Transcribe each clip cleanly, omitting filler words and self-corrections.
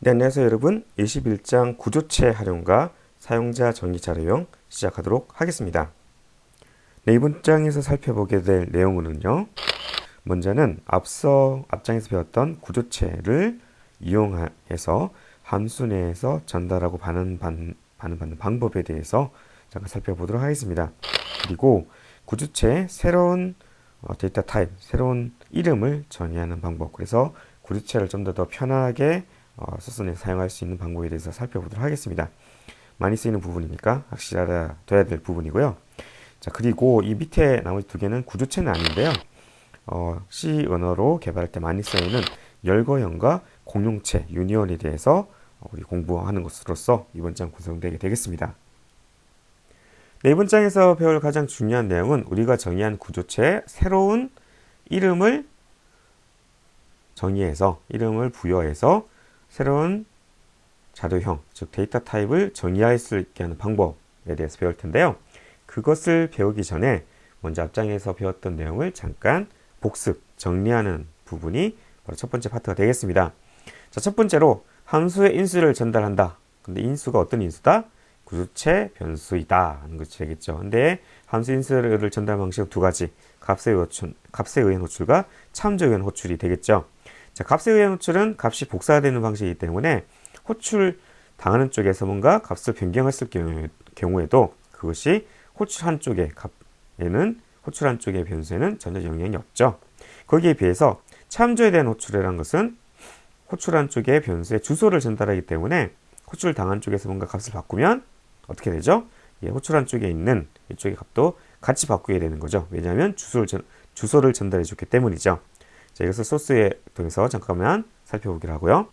네, 안녕하세요 여러분. 21장 구조체 활용과 사용자 정의 자료용 시작하도록 하겠습니다. 네, 이번 장에서 살펴보게 될 내용은요. 먼저는 앞서 앞장에서 배웠던 구조체를 이용해서 함수 내에서 전달하고 반응받는 방법에 대해서 잠깐 살펴보도록 하겠습니다. 그리고 구조체의 새로운 데이터 타입, 새로운 이름을 정의하는 방법, 그래서 구조체를 좀 더 편하게 서슨에서 사용할 수 있는 방법에 대해서 살펴보도록 하겠습니다. 많이 쓰이는 부분이니까 확실히 알아둬야 될 부분이고요. 자, 그리고 이 밑에 나머지 두 개는 구조체는 아닌데요. C 언어로 개발할 때 많이 쓰이는 열거형과 공용체, 유니온에 대해서 우리 공부하는 것으로서 이번 장 구성되게 되겠습니다. 네, 이번 장에서 배울 가장 중요한 내용은 우리가 정의한 구조체의 새로운 이름을 정의해서, 이름을 부여해서 새로운 자료형, 즉 데이터 타입을 정의할 수 있게 하는 방법에 대해서 배울 텐데요. 그것을 배우기 전에 먼저 앞장에서 배웠던 내용을 잠깐 복습, 정리하는 부분이 바로 첫 번째 파트가 되겠습니다. 자, 첫 번째로 함수의 인수를 전달한다. 근데 인수가 어떤 인수다? 구조체 변수이다 하는 것이 되겠죠. 근데 함수 인수를 전달 방식은 두 가지. 값에 의한 호출과 참조에 의한 호출이 되겠죠. 자, 값에 의한 호출은 값이 복사되는 방식이기 때문에 호출 당하는 쪽에서 뭔가 값을 변경했을 경우에도 그것이 호출한 쪽의 값에는, 호출한 쪽의 변수에는 전혀 영향이 없죠. 거기에 비해서 참조에 대한 호출이라는 것은 호출한 쪽의 변수의 주소를 전달하기 때문에 호출 당한 쪽에서 뭔가 값을 바꾸면 어떻게 되죠? 호출한 쪽에 있는 이쪽의 값도 같이 바꾸게 되는 거죠. 왜냐하면 주소를 전달해 줬기 때문이죠. 자, 이것을 소스에 통해서 잠깐만 살펴보기로 하고요.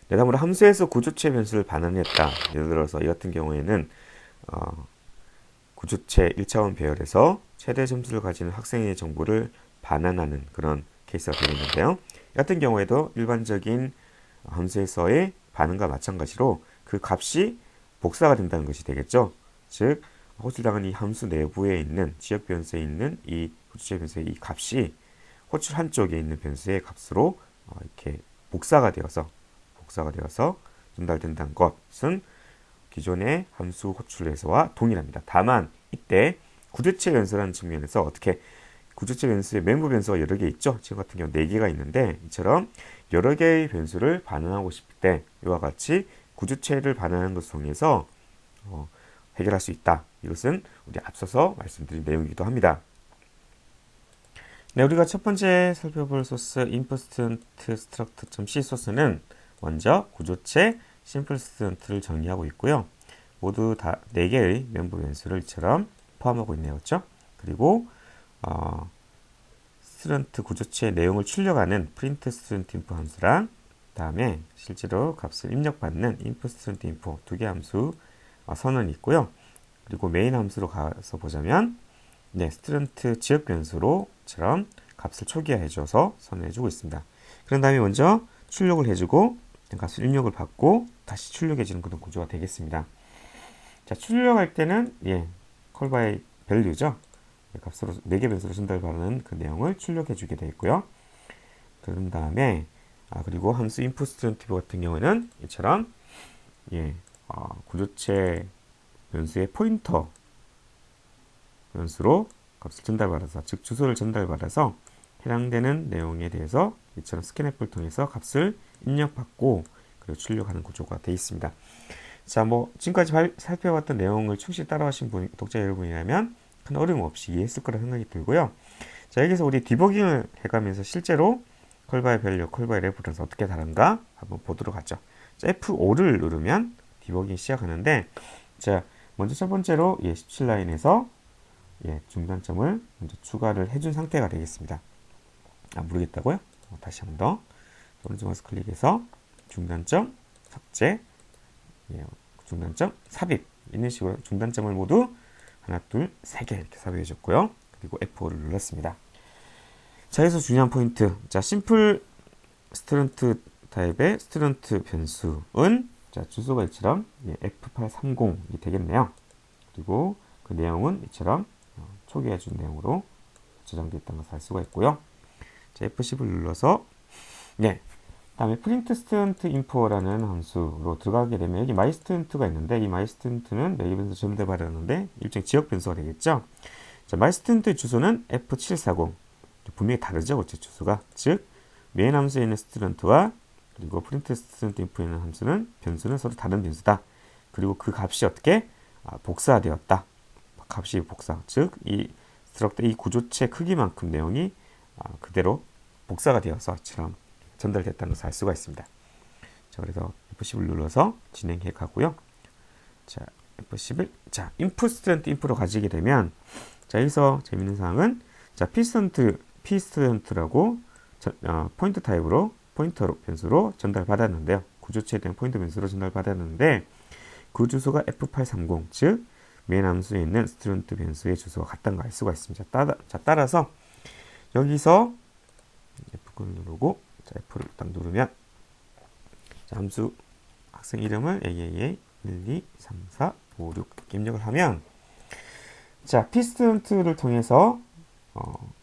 네, 다음으로 함수에서 구조체 변수를 반환했다. 예를 들어서 이 같은 경우에는 구조체 1차원 배열에서 최대 점수를 가지는 학생의 정보를 반환하는 그런 케이스가 되겠는데요. 이 같은 경우에도 일반적인 함수에서의 반응과 마찬가지로 그 값이 복사가 된다는 것이 되겠죠. 즉, 호출당한 이 함수 내부에 있는 지역 변수에 있는 이 구조체 변수의 이 값이 호출 한쪽에 있는 변수의 값으로 이렇게 복사가 되어서 전달된다는 것은 기존의 함수 호출에서와 동일합니다. 다만 이때 구조체 변수라는 측면에서 어떻게 구조체 변수의 멤버 변수가 여러 개 있죠. 지금 같은 경우 4개가 있는데 이처럼 여러 개의 변수를 반응하고 싶을 때 이와 같이 구조체를 반응하는 것을 통해서 해결할 수 있다. 이것은 우리 앞서서 말씀드린 내용이기도 합니다. 네, 우리가 첫 번째 살펴볼 소스 input.struct.c 소스는 먼저 구조체 심플 스튜던트를 정의하고 있고요. 모두 다 4개의 멤버 변수를 이처럼 포함하고 있네요. 그렇죠? 그리고 스튜던트 구조체의 내용을 출력하는 print student info 함수랑 다음에 실제로 값을 입력받는 input student info 2개 함수 선언이 있고요. 그리고 메인 함수로 가서 보자면 스튜던트 지역 변수로처럼 값을 초기화해줘서 선언해주고 있습니다. 그런 다음에 먼저 출력을 해주고 값을 입력을 받고 다시 출력해주는 그런 구조가 되겠습니다. 자, 출력할 때는 call by value죠. 값으로 4개 변수로 전달받는 그 내용을 출력해주게 되어 있고요. 그런 다음에 그리고 함수 input student 같은 경우에는 이처럼 구조체 변수의 포인터 변수로 값을 전달받아서, 즉 주소를 전달받아서 해당되는 내용에 대해서 이처럼 스캔앱을 통해서 값을 입력받고 그리고 출력하는 구조가 되어 있습니다. 자, 지금까지 살펴봤던 내용을 충실히 따라하신 독자 여러분이라면 큰 어려움 없이 이해했을 거라 생각이 들고요. 자, 여기서 우리 디버깅을 해가면서 실제로 call by value, call by reference 어떻게 다른가 한번 보도록 하죠. 자, F5를 누르면 디버깅 시작하는데, 자, 먼저 첫 번째로 17라인에서 중단점을 먼저 추가를 해준 상태가 되겠습니다. 모르겠다고요? 다시 한번 더 오른쪽 마우스 클릭해서 중단점 삭제, 중단점 삽입, 이런 식으로 중단점을 모두 하나, 둘, 3개 이렇게 삽입해 줬고요. 그리고 F5를 눌렀습니다. 자, 여기서 중요한 포인트. 자, 심플 스튜던트 타입의 스튜던트 변수는 자, 주소가 이처럼 F830이 되겠네요. 그리고 그 내용은 이처럼 초기화해 준 내용으로 저장되어 있다는 것을 알 수가 있고요. 자, F10을 눌러서 다음에 print student info라는 함수로 들어가게 되면 여기 my student가 있는데 이 my student는 매개 변수 전달받았는데 일종 지역 변수가 되겠죠. 자, my student 주소는 F740. 분명히 다르죠, 그렇죠? 주소가. 즉, main 함수에 있는 student와 그리고 print student info에 있는 함수는 변수는 서로 다른 변수다. 그리고 그 값이 어떻게 복사되었다. 값이 복사. 즉, 이 스트럭터 이 구조체 크기만큼 내용이 그대로 복사가 되어서 이처럼 전달됐다는 것을 알 수가 있습니다. 자, 그래서 F10을 눌러서 진행해 가고요. 자, F11. 자, input student info로 가지게 되면 자, 여기서 재밌는 사항은 자, pstudent라고 포인트 타입으로 포인터 변수로 전달받았는데요. 구조체에 대한 포인터 변수로 전달받았는데 그 주소가 F830, 즉 메인 함수에 있는 student 변수의 주소가 같다는 걸 알 수가 있습니다. 따라서 여기서 F9를 누르고 자, F를 딱 누르면 자, 함수 학생 이름을 AAA 1, 2, 3, 4, 5, 6 이렇게 입력을 하면 자, pstudent를 통해서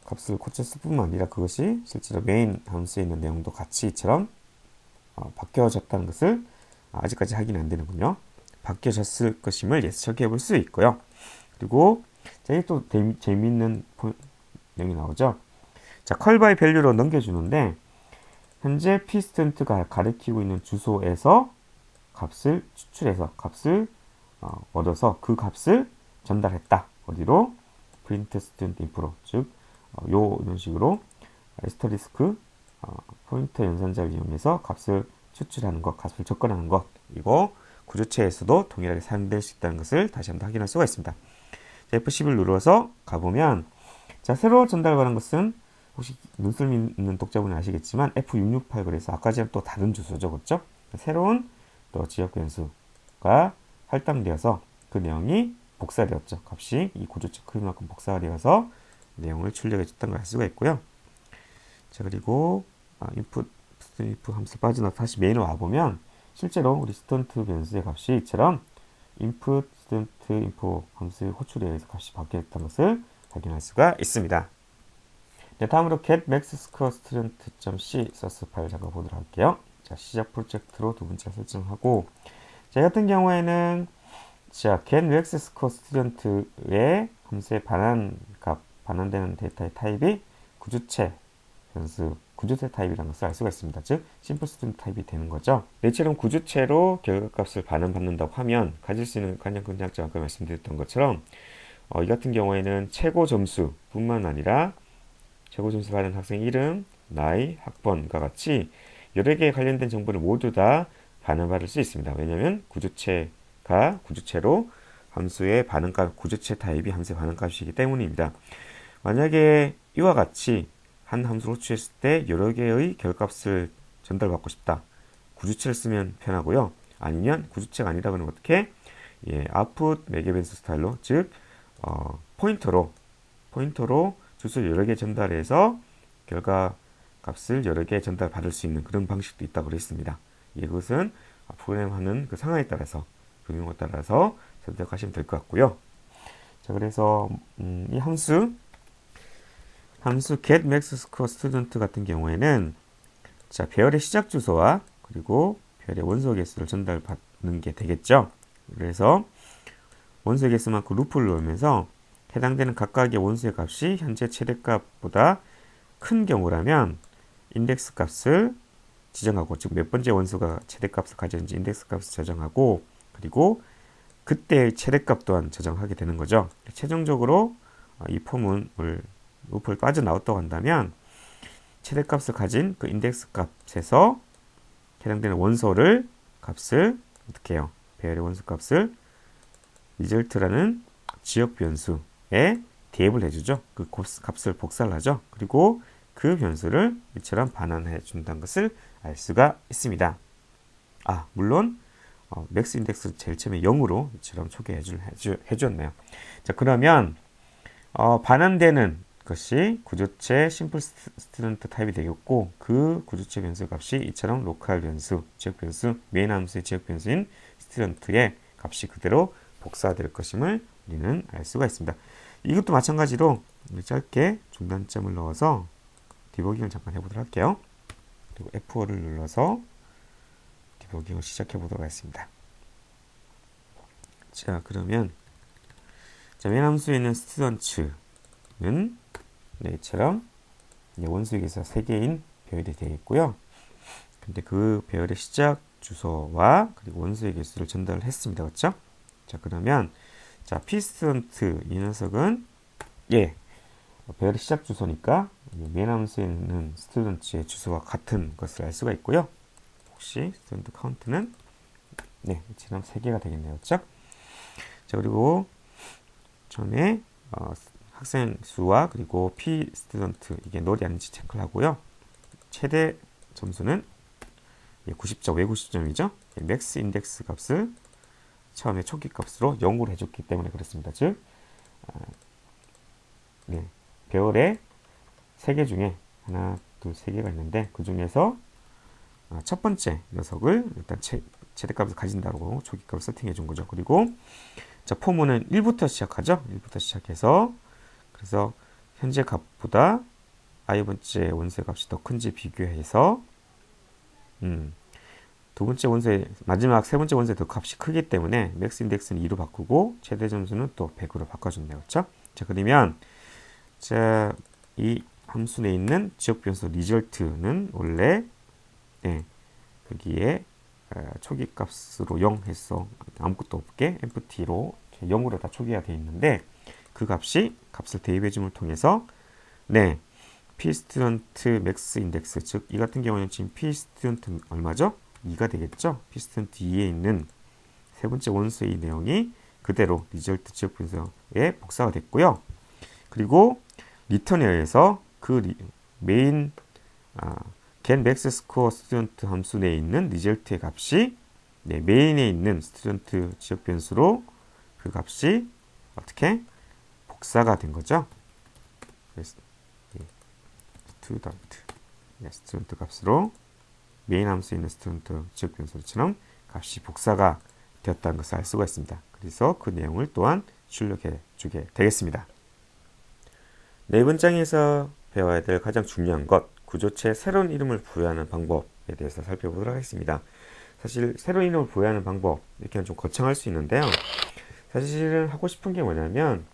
값을 고쳤을 뿐만 아니라 그것이 실제로 메인 함수에 있는 내용도 같이 이처럼 바뀌어졌다는 것을 아직까지 확인이 안 되는군요. 바뀌어졌을 것임을 예측해 볼 수 있고요. 그리고 자, 이게 또 재미있는 내용이 나오죠. 자, call by value로 넘겨주는데 현재 pstudent가 가리키고 있는 주소에서 값을 추출해서 값을 얻어서 그 값을 전달했다. 어디로? print student info로. 즉 이런 식으로 에스터리스크 포인터 연산자를 이용해서 값을 추출하는 것, 값을 접근하는 것, 이거 구조체에서도 동일하게 사용될 수 있다는 것을 다시 한번 확인할 수가 있습니다. 자, F10을 눌러서 가보면 자, 새로 전달받은 것은 혹시 눈썰미 있는 독자분이 아시겠지만 F668 그래서 아까 전에 또 다른 주소죠, 그렇죠? 새로운 또 지역 변수가 할당되어서 그 내용이 복사되었죠. 값이 이 구조체 크기만큼 복사가 되어서 내용을 출력해 줬다는 걸 알 수가 있고요. 자, 그리고 input 함수 빠져나 다시 메인으로 와보면 실제로 우리 student 변수의 값이 이처럼 input student info 함수의 호출에 의해서 값이 바뀌었다는 것을 확인할 수가 있습니다. 네, 다음으로 get max score student.c 소스 파일 잠깐 보도록 할게요. 자, 시작 프로젝트로 두 번째 설정하고 자, 같은 경우에는 자, get max score student의 함수의 반환되는 데이터의 타입이 구조체 변수, 구조체 타입이라는 것을 알 수가 있습니다. 즉, 심플 스튜던트 타입이 되는 거죠. 이처럼 구조체로 결과값을 반환받는다고 하면 가질 수 있는 가장 큰 장점 아까 말씀드렸던 것처럼 이 같은 경우에는 최고 점수 뿐만 아니라 최고 점수 받은 학생 이름, 나이, 학번과 같이 여러 개에 관련된 정보를 모두 다 반환받을 수 있습니다. 왜냐하면 구조체가 구조체로 함수의 반응값, 구조체 타입이 함수의 반응값이기 때문입니다. 만약에 이와 같이 한 함수를 호출했을 때 여러 개의 결값을 전달받고 싶다. 구조체를 쓰면 편하고요. 아니면 구조체가 아니다 그러면 어떻게? output 매개 변수 스타일로, 즉 포인터로 주소를 여러 개 전달해서 결과 값을 여러 개 전달받을 수 있는 그런 방식도 있다고 그랬습니다. 이것은 프로그램하는 그 상황에 따라서 경우에 따라서 선택하시면 될 것 같고요. 자, 그래서 이 함수 get max score student 같은 경우에는 자, 배열의 시작 주소와 그리고 배열의 원소 개수를 전달받는 게 되겠죠. 그래서 원소 개수만큼 루프를 넣으면서 해당되는 각각의 원소의 값이 현재 최대값보다 큰 경우라면 인덱스 값을 지정하고, 즉 몇 번째 원소가 최대값을 가졌는지 인덱스 값을 저장하고, 그리고 그때의 최대값 또한 저장하게 되는 거죠. 최종적으로 이 폼을 루프를 빠져나왔다고 한다면 최대값을 가진 그 인덱스 값에서 해당되는 원소를 값을 어떻게 해요? 배열의 원소 값을 result라는 지역 변수에 대입을 해주죠. 그 값을 복사를 하죠. 그리고 그 변수를 이처럼 반환해 준다는 것을 알 수가 있습니다. 물론 맥스 인덱스를 제일 처음에 0으로 이처럼 해주었네요. 자, 그러면 반환되는 것이 구조체 심플 스튜던트 타입이 되겠고, 그 구조체 변수 값이 이처럼 로컬 변수, 지역 변수, 메인 함수의 지역 변수인 스튜던트의 값이 그대로 복사될 것임을 우리는 알 수가 있습니다. 이것도 마찬가지로 짧게 중단점을 넣어서 디버깅을 잠깐 해보도록 할게요. 그리고 F5를 눌러서 디버깅을 시작해 보도록 하겠습니다. 자, 그러면 맨 함수에 있는 스튜던트는 이처럼 원소의 개수가 3개인 배열이 되어 있고요. 근데 그 배열의 시작 주소와 그리고 원소의 개수를 전달을 했습니다. 그렇죠? 자, 그러면 자, pstudent 이 녀석은 배열의 시작 주소니까 맨 함수에 있는 스튜던트의 주소와 같은 것을 알 수가 있고요. 혹시 스튜던트 카운트는 이처럼 3개가 되겠네요. 그렇죠? 자, 그리고 전에 학생 수와 그리고 p 스튜던트 이게 널이 아닌지 체크를 하고요. 최대 점수는 90점, 왜 90점이죠? 맥스 인덱스 값을 처음에 초기 값으로 0으로 해줬기 때문에 그렇습니다. 즉, 배열의 3개 중에 하나, 둘, 3개가 있는데 그 중에서 첫 번째 녀석을 일단 최대값을 가진다고 초기값을 세팅해 준 거죠. 그리고 자, 포문은 1부터 시작하죠. 1부터 시작해서 그래서 현재 값보다 i번째 원소의 값이 더 큰지 비교해서 두 번째 원소의 마지막 세 번째 원소의 더 값이 크기 때문에 맥스 인덱스는 2로 바꾸고 최대 점수는 또 100으로 바꿔줬네요. 그렇죠? 자, 그러면 자, 이 함수 내에 있는 지역 변수 result는 원래 거기에 초기 값으로 0 해서 아무것도 없게 empty로 0으로 다 초기화 되어 있는데 그 값이 값을 대입해 줌을 통해서 pstudent max index 즉 이 같은 경우는 지금 pstudent 얼마죠? 2가 되겠죠? pstudent 2에 있는 세 번째 원소의 내용이 그대로 result 지역 변수에 복사가 됐고요. 그리고 return에 의해서 그 메인 get max score student 함수 내에 있는 result의 값이 메인에 있는 student 지역 변수로 그 값이 어떻게 복사가 된 거죠. student 값으로 메인 함수에 있는 student 지역 변수처럼 값이 복사가 되었다는 것을 알 수가 있습니다. 그래서 그 내용을 또한 출력해 주게 되겠습니다. 네 번장에서 배워야 될 가장 중요한 것, 구조체에 새로운 이름을 부여하는 방법에 대해서 살펴보도록 하겠습니다. 사실 새로운 이름을 부여하는 방법, 이렇게 좀 거창할 수 있는데요. 사실은 하고 싶은 게 뭐냐면,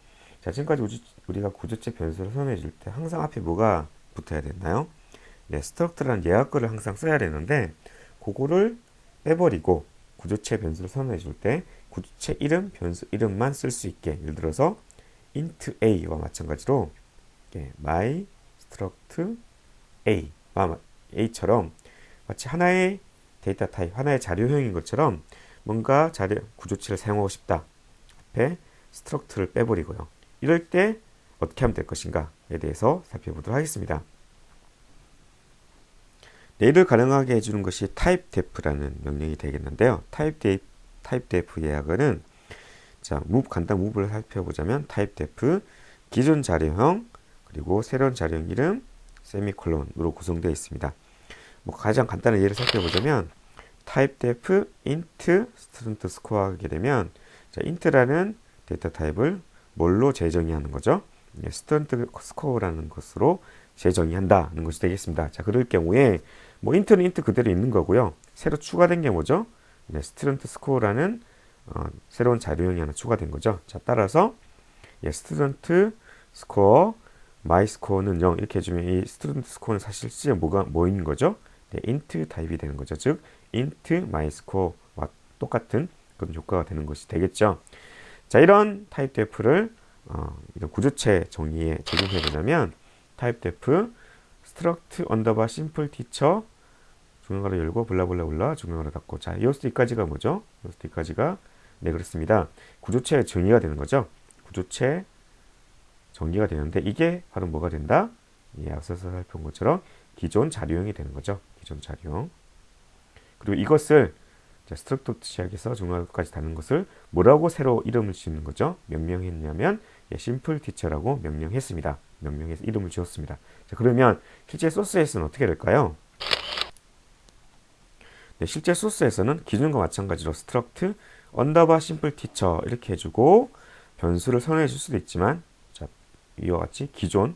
자, 지금까지 우리가 구조체 변수를 선언해 줄 때 항상 앞에 뭐가 붙어야 되나요? 스트럭트라는 예약글을 항상 써야 되는데, 그거를 빼버리고 구조체 변수를 선언해 줄 때 구조체 이름, 변수 이름만 쓸 수 있게, 예를 들어서 int a와 마찬가지로 my struct a처럼 마치 하나의 데이터 타입, 하나의 자료형인 것처럼 뭔가 구조체를 사용하고 싶다. 앞에 struct를 빼버리고요. 이럴 때 어떻게 하면 될 것인가에 대해서 살펴보도록 하겠습니다. 이를 가능하게 해주는 것이 typedef라는 명령이 되겠는데요. typedef 예약은 자, 간단 move를 살펴보자면 typedef 기존 자료형 그리고 새로운 자료형 이름 세미콜론으로 구성되어 있습니다. 가장 간단한 예를 살펴보자면 typedef int student score 하게 되면 자, int라는 데이터 타입을 뭘로 재정의하는 거죠? student score라는 것으로 재정의한다는 것이 되겠습니다. 자, 그럴 경우에 int는 int 그대로 있는 거고요. 새로 추가된 게 뭐죠? student score라는 새로운 자료형이 하나 추가된 거죠. 자, 따라서 student score my score는 0 이렇게 해주면 이 student score는 사실 실제 뭐인 거죠? int 타입이 되는 거죠. 즉 int my score와 똑같은 그런 효과가 되는 것이 되겠죠. 자, 이런 typedef를 이런 구조체 정의에 적용해 보자면 typedef struct underbar simple teacher 중괄호 열고 블라블라블라 중괄호 닫고 자, 여기까지가 뭐죠? 여기까지가 그렇습니다. 구조체 정의가 되는 거죠. 구조체 정의가 되는데 이게 바로 뭐가 된다? 앞서서 살펴본 것처럼 기존 자료형이 되는 거죠. 기존 자료형. 그리고 이것을 스트럭트 시작해서 중괄호까지 닿는 것을 뭐라고 새로 이름을 짓는 거죠? 명명했냐면 심플 티처라고 명명했습니다. 명명해서 이름을 지었습니다. 자, 그러면 실제 소스에서는 어떻게 될까요? 실제 소스에서는 기존과 마찬가지로 struct underbar simple teacher 이렇게 해주고 변수를 선언해 줄 수도 있지만 자, 이와 같이 기존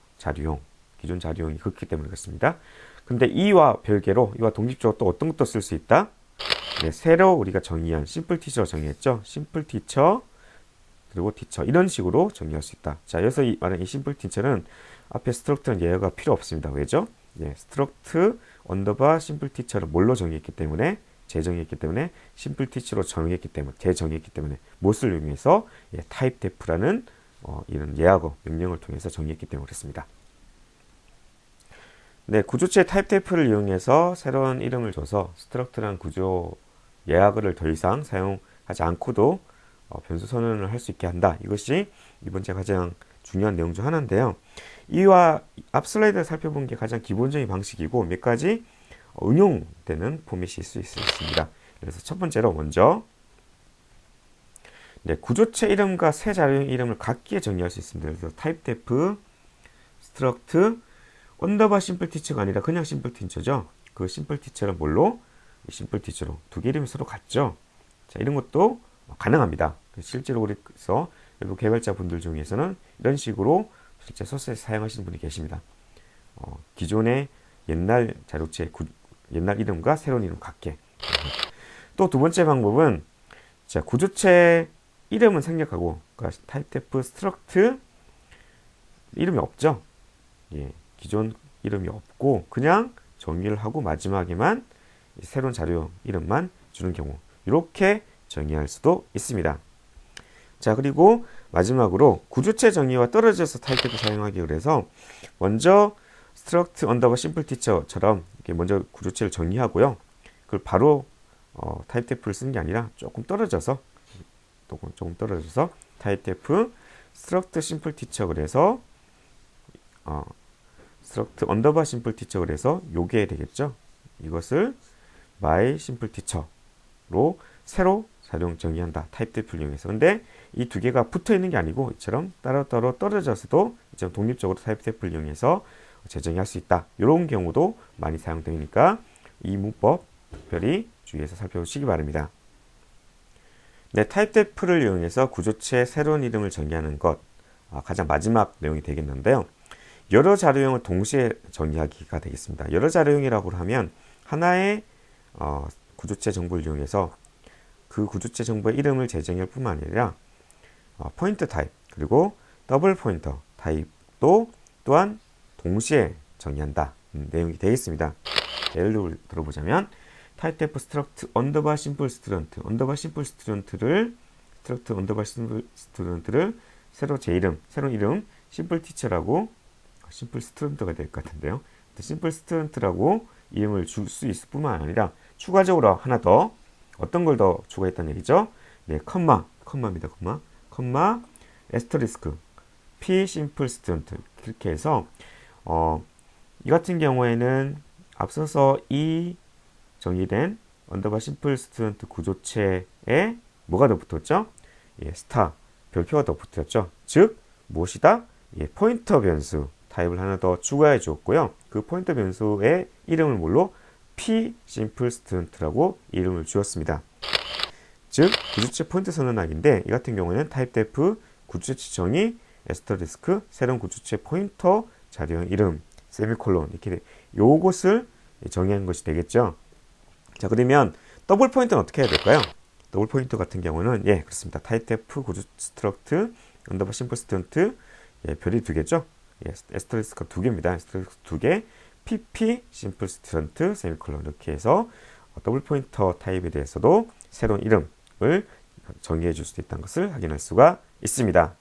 자료형이 그렇기 때문에 그렇습니다. 근데 이와 별개로 이와 독립적으로 또 어떤 것도 쓸 수 있다? 네, 새로 우리가 정의한 심플 티처 정의했죠. 심플 티처 그리고 티처 이런 식으로 정의할 수 있다. 자, 여기서 말하는 이 심플 티처는 앞에 스트럭트는 예외가 필요 없습니다. 왜죠? 예, 스트럭트 언더바 심플 티처를 뭘로 정의했기 때문에 재정의했기 때문에 심플 티처로 정의했기 때문에 재정의했기 때문에 무엇을 이용해서 예, 타입 데프라는 이런 예약어 명령을 통해서 정의했기 때문에 그렇습니다. 네, 구조체 타입 데프를 이용해서 새로운 이름을 줘서 스트럭트라는 구조 예약어를 더 이상 사용하지 않고도 변수 선언을 할 수 있게 한다. 이것이 이번 제 가장 중요한 내용 중 하나인데요. 이와 앞 슬라이드에 살펴본 게 가장 기본적인 방식이고 몇 가지 응용되는 포맷이 있을 수 있습니다. 그래서 첫 번째로 먼저 네, 구조체 이름과 새 자료형 이름을 각기에 정의할 수 있습니다. 그래서 타입 데프 스트럭트 언더바 심플 티처가 아니라 그냥 심플 티처죠. 그 심플 티처를 뭘로? 심플 티처로 두 개 이름이 서로 같죠. 자, 이런 것도 가능합니다. 실제로 그래서 외부 개발자분들 중에서는 이런 식으로 실제 소스에 사용하시는 분이 계십니다. 기존의 옛날 자료체 옛날 이름과 새로운 이름 같게. 또 두 번째 방법은 자, 구조체 이름은 생략하고 그러니까 타입 데프 스트럭트 이름이 없죠. 예, 기존 이름이 없고 그냥 정의를 하고 마지막에만 새로운 자료 이름만 주는 경우 이렇게 정의할 수도 있습니다. 자, 그리고 마지막으로 구조체 정의와 떨어져서 타입 데프 사용하기 그래서 먼저 스트럭트 언더바 심플 티처처럼 이렇게 먼저 구조체를 정의하고요. 그걸 바로 타입 데프를 쓰는 게 아니라 조금 떨어져서 타입 데프 스트럭트 심플 티처 그래서 스트럭트 언더바 심플 티처 그래서 요게 되겠죠. 이것을 my 심플 티처로 새로 사용 정의한다. 타입 데프를 이용해서. 근데 이 두 개가 붙어 있는 게 아니고 이처럼 따로따로 떨어져서도 이처럼 독립적으로 타입 데프를 이용해서 재정의할 수 있다. 이런 경우도 많이 사용되니까 이 문법 특별히 주의해서 살펴보시기 바랍니다. 네, 타입 데프를 이용해서 구조체의 새로운 이름을 정의하는 것 가장 마지막 내용이 되겠는데요. 여러 자료형을 동시에 정의하기가 되겠습니다. 여러 자료형이라고 하면 하나의 구조체 정보를 이용해서 그 구조체 정보의 이름을 재정의할 뿐만 아니라 포인터 타입 그리고 더블 포인터 타입도 또한 동시에 정의한다 내용이 되겠습니다. 예를 들어보자면 타입 데프 스트럭트 언더바 심플 스튜던트 언더바 심플 스튜던트를 스트럭트 언더바 심플 스튜던트를 새로 새로운 이름 심플 티처라고 심플 스튜던트가 될 것 같은데요. 심플 스튜던트라고 이름을 줄 수 있을 뿐만 아니라 추가적으로 하나 더 어떤 걸 더 추가했다는 얘기죠. 네, 컴마입니다. 컴마 에스터리스크 p 심플 스튜던트 이렇게 해서 이 같은 경우에는 앞서서 이 정의된 언더바 심플 스튜던트 구조체에 뭐가 더 붙었죠? 예, 스타 별표가 더 붙었죠. 즉 무엇이다? 예, 포인터 변수 타입을 하나 더 추가해 주었고요. 그 포인터 변수의 이름을 뭘로? p 심플 스튜던트라고 이름을 주었습니다. 즉 구조체 포인트 선언하기인데 이 같은 경우에는 타입 데프 구조체 정의 에스터리스크 새로운 구조체 포인터 자료형 이름 세미콜론 이렇게 요것을 정의하는 것이 되겠죠. 자, 그러면 더블 포인트는 어떻게 해야 될까요? 더블 포인트 같은 경우는 예, 그렇습니다. 타입 데프 구조 스트럭트 언더바 심플 스튜던트 예, 별이 두 개죠. 예, 에스터리스크가 두 개입니다. 에스터리스크 두 개, pp 심플 스튜던트 세미콜론 이렇게 해서 더블 포인터 타입에 대해서도 새로운 이름을 정의해 줄 수 있다는 것을 확인할 수가 있습니다.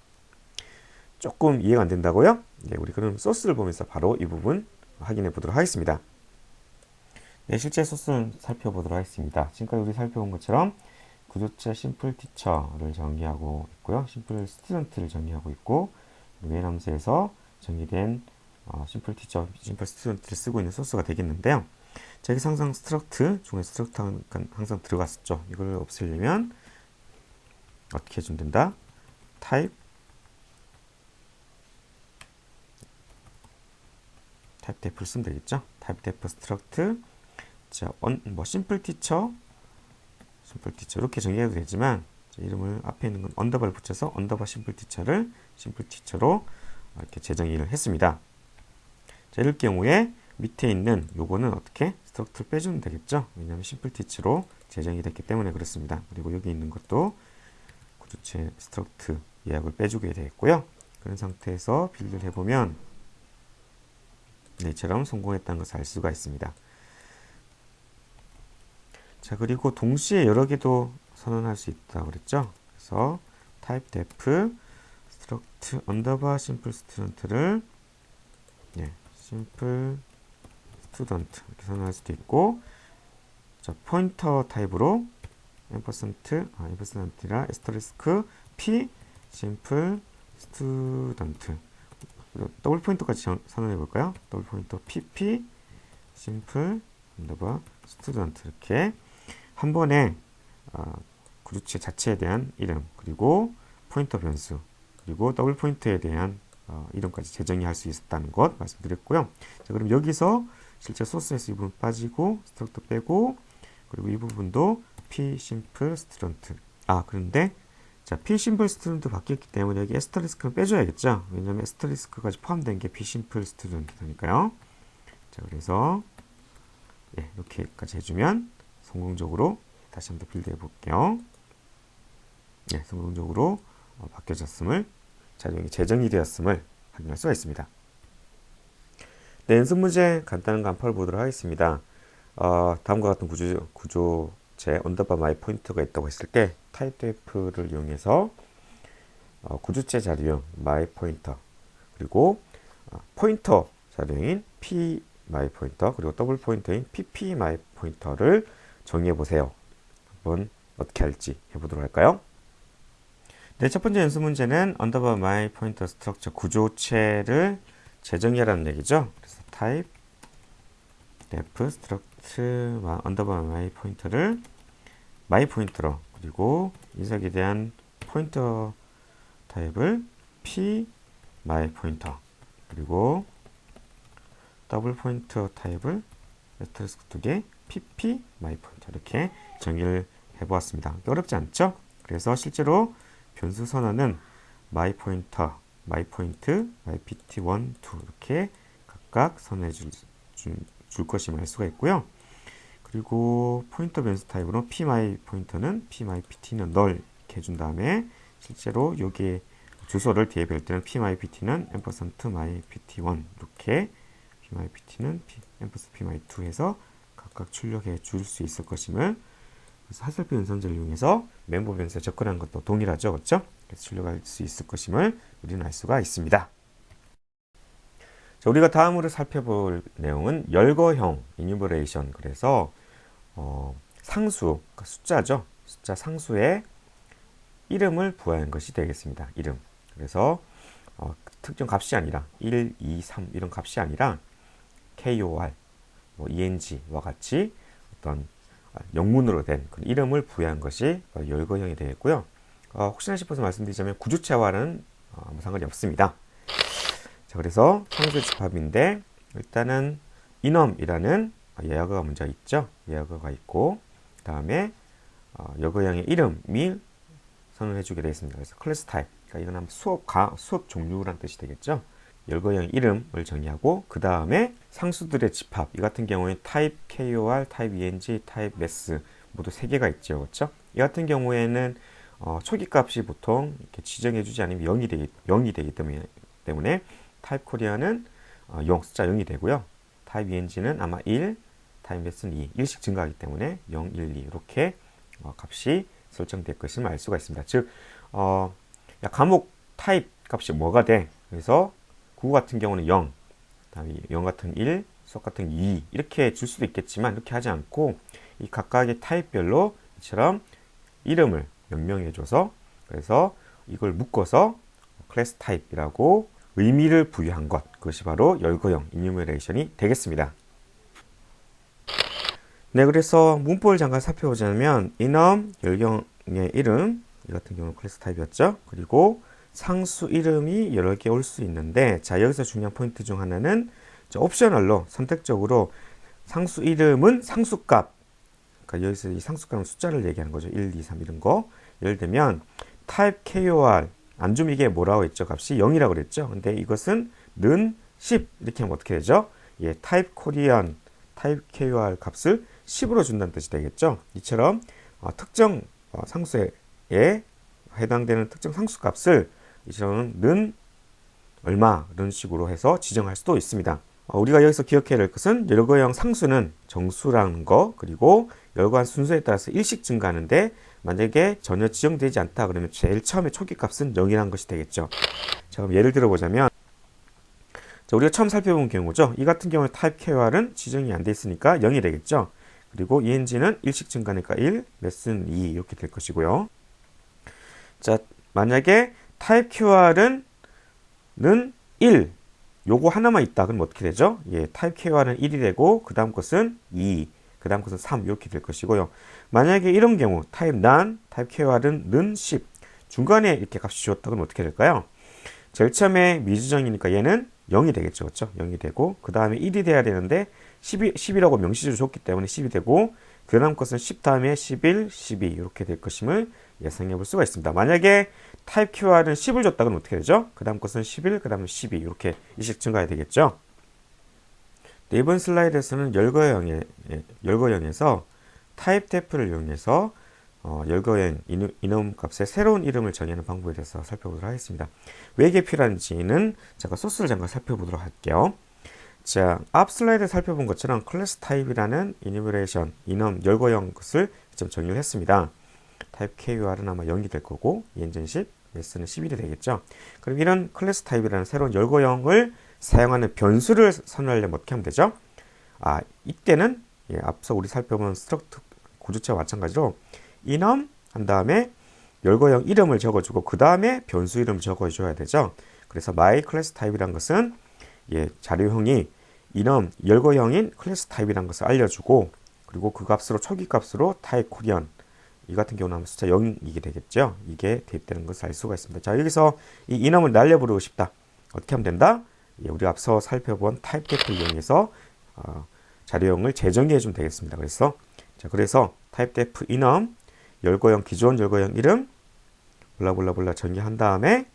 조금 이해가 안 된다고요? 네, 우리 그럼 소스를 보면서 바로 이 부분 확인해 보도록 하겠습니다. 네, 실제 소스를 살펴보도록 하겠습니다. 지금까지 우리 살펴본 것처럼 구조체 심플 티처를 정의하고 있고요. 심플 스튜던트를 정의하고 있고 메인 함수에서 정의된 심플 티처, 심플 스튜던트를 쓰고 있는 소스가 되겠는데요. 자, 여기서 항상 스트럭트 중에 스트럭트 항상 들어갔었죠. 이걸 없애려면 어떻게 해주면 된다? 타입 데프를 쓰면 되겠죠. 타입 데프 스트럭트 자, 심플 티처 이렇게 정의해도 되지만 이름을 앞에 있는 건 언더바를 붙여서 언더바 심플 티처를 심플 티처로 이렇게 재정의를 했습니다. 자, 이럴 경우에 밑에 있는 요거는 어떻게 스트럭트를 빼주면 되겠죠. 왜냐하면 심플티치로 제정이 됐기 때문에 그렇습니다. 그리고 여기 있는 것도 구조체 스트럭트 예약을 빼주게 되겠고요. 그런 상태에서 빌드를 해보면 이처럼 성공했다는 것을 알 수가 있습니다. 자, 그리고 동시에 여러 개도 선언할 수 있다고 그랬죠. 그래서 type def struct underbar simple student를 simple student 이렇게 선언할 수도 있고, 자, 포인터 타입으로 앰퍼센트라 에스터리스크 p simple student 더블 포인터까지 선언해 볼까요? 더블 포인터 pp simple underbar student 이렇게 한 번에 구조체 자체에 대한 이름, 그리고 포인터 변수, 그리고 더블 포인터에 대한 이름까지 재정의 할 수 있었다는 것 말씀드렸고요. 자, 그럼 여기서 실제 소스에서 이 부분 빠지고 스트럭트 빼고, 그리고 이 부분도 p simple student. 그런데 자, p simple student 바뀌었기 때문에 여기 에스터리스크는 빼줘야겠죠. 왜냐면 에스터리스크까지 포함된 게 p simple student니까요. 자, 그래서 이렇게까지 해주면 성공적으로 다시 한번 빌드해 볼게요. 성공적으로 바뀌어졌음을, 자동이 재정이 되었음을 확인할 수가 있습니다. 연습 문제 간단한 간파를 보도록 하겠습니다. 다음과 같은 구조체 언더바 마이 포인터가 있다고 했을 때 타입 def를 이용해서 구조체 자료형 마이 포인터, 그리고 포인터 자료인 p 마이 포인터, 그리고 더블 포인터인 pp 마이 포인터를 정의해 보세요. 한번 어떻게 할지 해보도록 할까요? 네, 첫 번째 연습 문제는 언더바 마이 포인터 스트럭처 구조체를 재정의하라는 얘기죠. 그래서 type def struct 언더바 마이 포인터를 마이 포인터로, 그리고 인석에 대한 포인터 타입을 p 마이 포인터, 그리고 더블 포인터 타입을 에스터리스크 2개 pp 마이 포인터 이렇게 정의를 해보았습니다. 어렵지 않죠? 그래서 실제로 변수 선언은 my pointer, my point, my pt1, 2 이렇게 각각 선언해 줄 것임을 알 수가 있고요. 그리고 포인터 변수 타입으로 p my pointer는 p my pt는 null 이렇게 해준 다음에 실제로 여기에 주소를 뒤에 뵐 때는 p my pt는 ampersand my pt1 이렇게 p my pt는 ampersand p my 2 해서 각각 출력해 줄 수 있을 것임을, 그래서 하슬표 연산자를 이용해서 멤버 변수에 접근한 것도 동일하죠. 그렇죠? 그래서 출력할 수 있을 것임을 우리는 알 수가 있습니다. 자, 우리가 다음으로 살펴볼 내용은 열거형 이뉴머레이션. 그래서 상수, 그러니까 숫자죠. 숫자 상수에 이름을 부여한 것이 되겠습니다. 이름. 그래서 특정 값이 아니라 1, 2, 3 이런 값이 아니라 KOR, ENG와 같이 어떤 영문으로 된 그런 이름을 부여한 것이 열거형이 되겠고요. 혹시나 싶어서 말씀드리자면 구조체와는 아무 상관이 없습니다. 자, 그래서 상수 집합인데 일단은 enum이라는 예약어가 먼저 있죠. 예약어가 있고 그 다음에 열거형의 이름이 선언해주게 되겠습니다. 그래서 클래스 타입, 그러니까 이건 수업 종류란 뜻이 되겠죠. 열거형 이름을 정의하고 그 다음에 상수들의 집합, 이 같은 경우에 type KOR, type ENG, type mass 모두 3개가 있죠. 그렇죠? 이 같은 경우에는 초기 값이 보통 이렇게 지정해주지 않으면 0이 되기 때문에 type Korea는 0, 숫자 0이 되고요. type ENG는 아마 1, type mass는 2, 1씩 증가하기 때문에 0, 1, 2 이렇게 값이 설정될 것임을 알 수가 있습니다. 즉 과목 타입 값이 뭐가 돼? 그래서 국어 같은 경우는 0, 다음에 영어 같은 1, 수학 같은 2 이렇게 줄 수도 있겠지만 이렇게 하지 않고 이 각각의 타입별로 이처럼 이름을 명명해줘서 그래서 이걸 묶어서 클래스 타입이라고 의미를 부여한 것, 그것이 바로 열거형 이뉴머레이션이 되겠습니다. 네, 그래서 문법을 잠깐 살펴보자면 enum 열거형의 이름, 이 같은 경우는 클래스 타입이었죠. 그리고 상수 이름이 여러 개 올 수 있는데, 자, 여기서 중요한 포인트 중 하나는 옵셔널로 선택적으로 상수 이름은 상수값, 그러니까 여기서 이 상수값은 숫자를 얘기하는 거죠. 1, 2, 3 이런 거. 예를 들면 type KOR 안 주면 이게 뭐라고 했죠? 값이 0이라고 그랬죠. 근데 이것은 는 10 이렇게 하면 어떻게 되죠? 예, 타입 코리안, 타입 KUR 값을 10으로 준다는 뜻이 되겠죠. 이처럼 특정 상수에 해당되는 특정 상수 값을 이처럼 는 얼마 이런 식으로 해서 지정할 수도 있습니다. 우리가 여기서 기억해야 될 것은 열거형 상수는 정수라는 거, 그리고 열거한 순서에 따라서 일씩 증가하는데 만약에 전혀 지정되지 않다 그러면 제일 처음에 초기 값은 0이라는 것이 되겠죠. 자, 그럼 예를 들어 보자면, 자, 우리가 처음 살펴본 경우죠. 이 같은 경우에 타입 KUR은 지정이 안 돼 있으니까 0이 되겠죠. 그리고 ENG는 일씩 증가하니까 1, 레슨 2 이렇게 될 것이고요. 자, 만약에 타입 QR은 1, 요거 하나만 있다 그러면 어떻게 되죠? 예, 타입 KUR은 1이 되고 그 다음 것은 2, 그 다음 것은 3 이렇게 될 것이고요. 만약에 이런 경우 타입 NaN, 타입 KUR은 10, 중간에 이렇게 값이 주었다 그러면 어떻게 될까요? 제일 처음에 미지정이니까 얘는 0이 되겠죠. 그렇죠? 0이 되고 그 다음에 1이 돼야 되는데 10이라고 명시적으로 줬기 때문에 10이 되고 그 다음 것은 10 다음에 11, 12 이렇게 될 것임을 예상해 볼 수가 있습니다. 만약에 타입 QR은 10을 줬다 그러면 어떻게 되죠? 그 다음 것은 11, 그 다음에 12 이렇게 일씩 증가해야 되겠죠. 네, 이번 슬라이드에서는 열거형에서 타입 def를 이용해서 열거형 인원값의 새로운 이름을 정의하는 방법에 대해서 살펴보도록 하겠습니다. 왜 이게 필요한지는 제가 소스를 잠깐 살펴보도록 할게요. 자, 앞 슬라이드에 살펴본 것처럼 클래스 타입이라는 이니버레이션 인원 열거형 것을 좀 정의를 했습니다. 타입 KUR은 아마 0이 될 거고 ENG는 10, S는 11이 되겠죠. 그럼 이런 클래스 타입이라는 새로운 열거형을 사용하는 변수를 선언하려면 어떻게 하면 되죠? 이때는 앞서 우리 살펴본 스트럭트 구조체와 마찬가지로 인원 한 다음에 열거형 이름을 적어주고 그 다음에 변수 이름 적어줘야 되죠. 그래서 my class type이란 것은 자료형이 인원 열거형인 클래스 타입이라는 것을 알려주고 그리고 그 값으로 초기 값으로 타입 코리안 이 같은 경우는 숫자 0이게 되겠죠. 이게 대입되는 것을 알 수가 있습니다. 자, 여기서 이 인원을 날려 부르고 싶다. 어떻게 하면 된다? 우리가 앞서 살펴본 타입 def를 이용해서 자료형을 재정의해 주면 되겠습니다. 그래서 타입 def 인원 열거형 기존 열거형 이름 블라블라블라 정의한 다음에